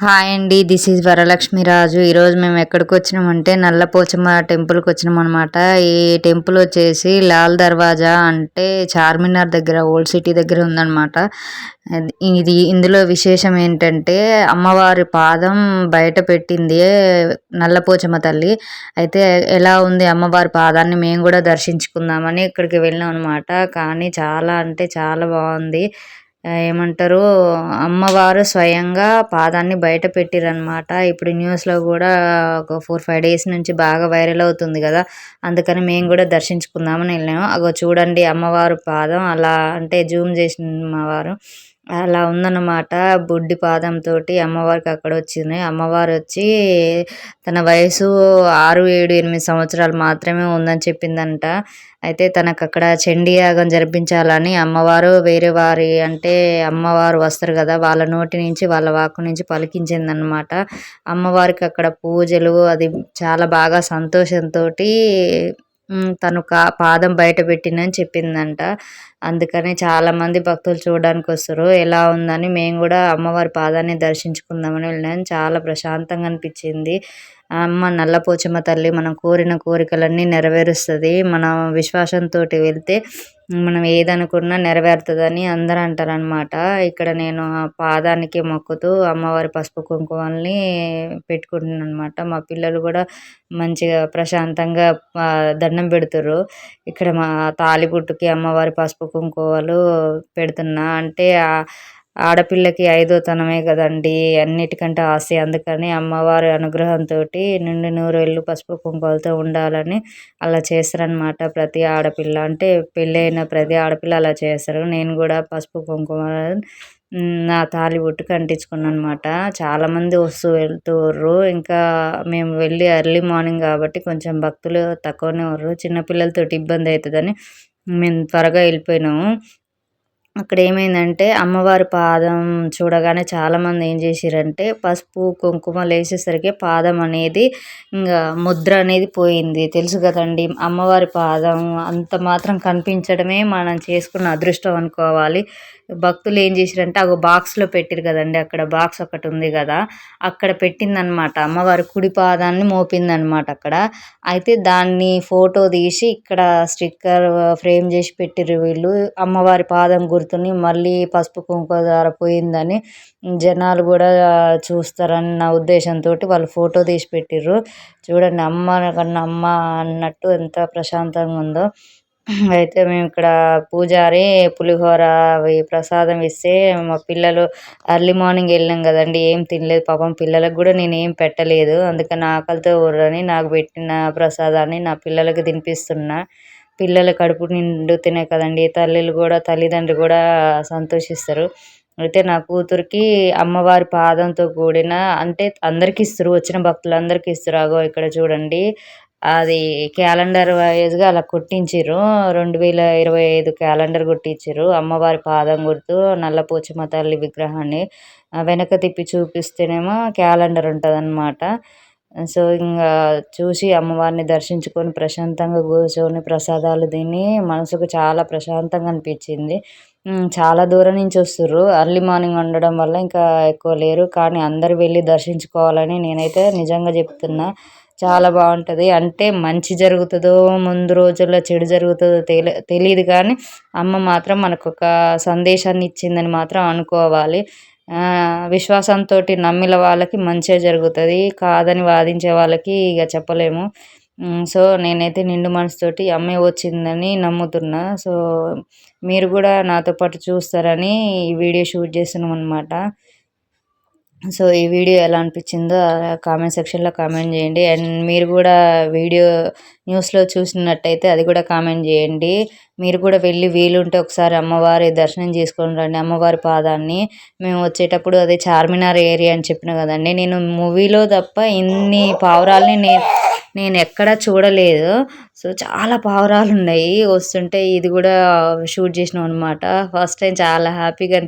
Hi అండి. This is Varalakshmi రాజు. ఈరోజు మేము ఎక్కడికి వచ్చినామంటే నల్లపోచమ్మ టెంపుల్కి వచ్చినాం అనమాట. ఈ టెంపుల్ వచ్చేసి లాల్ దర్వాజా అంటే చార్మినార్ దగ్గర, ఓల్డ్ సిటీ దగ్గర ఉందన్నమాట. ఇందులో విశేషం ఏంటంటే అమ్మవారి పాదం బయట పెట్టింది నల్లపోచమ్మ తల్లి. అయితే ఎలా ఉంది అమ్మవారి పాదాన్ని మేము కూడా దర్శించుకుందామని ఇక్కడికి వెళ్ళాం అనమాట. కానీ చాలా అంటే చాలా బాగుంది. ఏమంటారు, అమ్మవారు స్వయంగా పాదాన్ని బయట పెట్టిరనమాట. ఇప్పుడు న్యూస్లో కూడా ఒక 4-5 డేస్ నుంచి బాగా వైరల్ అవుతుంది కదా, అందుకని మేము కూడా దర్శించుకుందామని వెళ్ళాము. అగో చూడండి అమ్మవారు పాదం అలా అంటే జూమ్ చేసిన అమ్మవారు అలా ఉందన్నమాట. బుడ్డి పాదంతో అమ్మవారికి అక్కడ వచ్చింది. అమ్మవారు వచ్చి తన వయసు 6, 7, 8 సంవత్సరాలు మాత్రమే ఉందని చెప్పిందంట. అయితే తనకు అక్కడ చండీ యాగం జరిపించాలని అమ్మవారు వేరే వారి అంటే అమ్మవారు వస్తారు కదా, వాళ్ళ నోటి నుంచి వాళ్ళ వాక్కు నుంచి పలికించిందనమాట. అమ్మవారికి అక్కడ పూజలు అది చాలా బాగా సంతోషంతో తను పాదం బయట పెట్టిందని చెప్పిందంట. అందుకని చాలా మంది భక్తులు చూడడానికి వస్తారు. ఎలా ఉందని మేము కూడా అమ్మవారి పాదాన్ని దర్శించుకుందామని వెళ్ళాను. చాలా ప్రశాంతంగా అనిపించింది. అమ్మ నల్లపోచమ్మ తల్లి మనం కోరిన కోరికలన్నీ నెరవేరుస్తుంది. మన విశ్వాసంతో వెళ్తే మనం ఏదనుకున్నా నెరవేరుతుందని అందరూ అంటారనమాట. ఇక్కడ నేను ఆ పాదానికి మొక్కుతూ అమ్మవారి పసుపు కుంకుమల్ని పెట్టుకుంటున్నాను అనమాట. మా పిల్లలు కూడా మంచిగా ప్రశాంతంగా దండం పెడుతుర్రు. ఇక్కడ మా తాలిబుట్టుకి అమ్మవారి పసుపు కుంకుమలు పెడుతున్నా. అంటే ఆడపిల్లకి 5వ తనమే కదండి అన్నిటికంటే ఆస్తి. అందుకని అమ్మవారి అనుగ్రహంతో నిండు నూరేళ్ళు పసుపు కుంకుమలతో ఉండాలని అలా చేస్తారనమాట. ప్రతి ఆడపిల్ల అంటే పెళ్ళైన ప్రతి ఆడపిల్ల అలా చేస్తారు. నేను కూడా పసుపు కుంకుమ నా తాలిబొట్టుకి అంటించుకున్నాను అనమాట. చాలామంది వస్తూ వెళ్తుర్రు. ఇంకా మేము వెళ్ళి ఎర్లీ మార్నింగ్ కాబట్టి కొంచెం భక్తులు తక్కువనే ఉర్రు. చిన్నపిల్లలతో ఇబ్బంది అవుతుందని మేము త్వరగా వెళ్ళిపోయినాము. అక్కడ ఏమైందంటే అమ్మవారి పాదం చూడగానే చాలామంది ఏం చేసిరంటే పసుపు కుంకుమ లేసేసరికి పాదం అనేది ఇంకా ముద్ర అనేది పోయింది. తెలుసు కదండి, అమ్మవారి పాదం అంత మాత్రం కనిపించడమే మనం చేసుకున్న అదృష్టం అనుకోవాలి. భక్తులు ఏం చేసిరంటే అగో బాక్స్లో పెట్టిరు కదండి, అక్కడ బాక్స్ ఒకటి ఉంది కదా, అక్కడ పెట్టిందనమాట. అమ్మవారి కుడి పాదాన్ని మోపిందనమాట అక్కడ. అయితే దాన్ని ఫోటో తీసి ఇక్కడ స్టిక్కర్ ఫ్రేమ్ చేసి పెట్టిర్రు వీళ్ళు. అమ్మవారి పాదం గుర్తుని మళ్ళీ పసుపు కుంకుమ ద్వారా పోయిందని జనాలు కూడా చూస్తారని నా ఉద్దేశంతో వాళ్ళు ఫోటో తీసి పెట్టిర్రు. చూడండి అమ్మ కన్నా అమ్మ అన్నట్టు ఎంత ప్రశాంతంగా ఉందో. అయితే మేము ఇక్కడ పూజారి పులిహోర అవి ప్రసాదం ఇస్తే మా పిల్లలు ఎర్లీ మార్నింగ్ వెళ్ళినాం కదండి, ఏం తినలేదు పాపం. పిల్లలకు కూడా నేను ఏం పెట్టలేదు. అందుకని ఆకలితో ఊర్రని నాకు పెట్టిన ప్రసాదాన్ని నా పిల్లలకి తినిపిస్తున్నా. పిల్లల కడుపు నిండుతేనే కదండి తల్లిదండ్రులు కూడా సంతోషిస్తారు. అయితే నా కూతురికి అమ్మవారి పాదంతో కూడిన అంటే అందరికి ఇస్తారు, వచ్చిన భక్తులందరికీ ఇస్తారు. అగో ఇక్కడ చూడండి అది క్యాలెండర్ వైజ్గా అలా కొట్టించిర్రు. 2025 క్యాలెండర్ కొట్టించిర్రు. అమ్మవారి పాదం గుర్తు నల్లపోచమ్మ తల్లి విగ్రహాన్ని వెనక తిప్పి చూపిస్తేనేమో క్యాలెండర్ ఉంటుంది అన్నమాట. సో ఇంకా చూసి అమ్మవారిని దర్శించుకొని ప్రశాంతంగా కూర్చొని ప్రసాదాలు తిని మనసుకు చాలా ప్రశాంతంగా అనిపించింది. చాలా దూరం నుంచి వస్తుర్రు. ఎర్లీ మార్నింగ్ ఉండడం వల్ల ఇంకా ఎక్కువ లేరు. కానీ అందరు వెళ్ళి దర్శించుకోవాలని నేనైతే నిజంగా చెప్తున్నా. చాలా బాగుంటుంది. అంటే మంచి జరుగుతుందో ముందు రోజుల్లో చెడు జరుగుతుందో తెలియదు, కానీ అమ్మ మాత్రం మనకు ఒక సందేశాన్ని ఇచ్చిందని మాత్రం అనుకోవాలి. విశ్వాసంతో నమ్మిన వాళ్ళకి మంచిగా జరుగుతుంది, కాదని వాదించే వాళ్ళకి ఇక చెప్పలేము. సో నేనైతే నిండు మనసుతోటి అమ్మే వచ్చిందని నమ్ముతున్నా. సో మీరు కూడా నాతో పాటు చూస్తారని ఈ వీడియో షూట్ చేస్తున్నాం అనమాట. సో ఈ వీడియో ఎలా అనిపించిందో కామెంట్ సెక్షన్లో కామెంట్ చేయండి. అండ్ మీరు కూడా వీడియో న్యూస్లో చూసినట్టయితే అది కూడా కామెంట్ చేయండి. మీరు కూడా వెళ్ళి వీలుంటే ఒకసారి అమ్మవారి దర్శనం చేసుకొని రండి, అమ్మవారి పాదాన్ని. మేము వచ్చేటప్పుడు అదే చార్మినార్ ఏరియా అని చెప్పిన కదండి, నేను మూవీలో తప్ప ఇన్ని పావురాల్ని నేను ఎక్కడా చూడలేదు. సో చాలా పావురాలు ఉన్నాయి వస్తుంటే. ఇది కూడా షూట్ చేసినాం అనమాట. ఫస్ట్ టైం చాలా హ్యాపీగా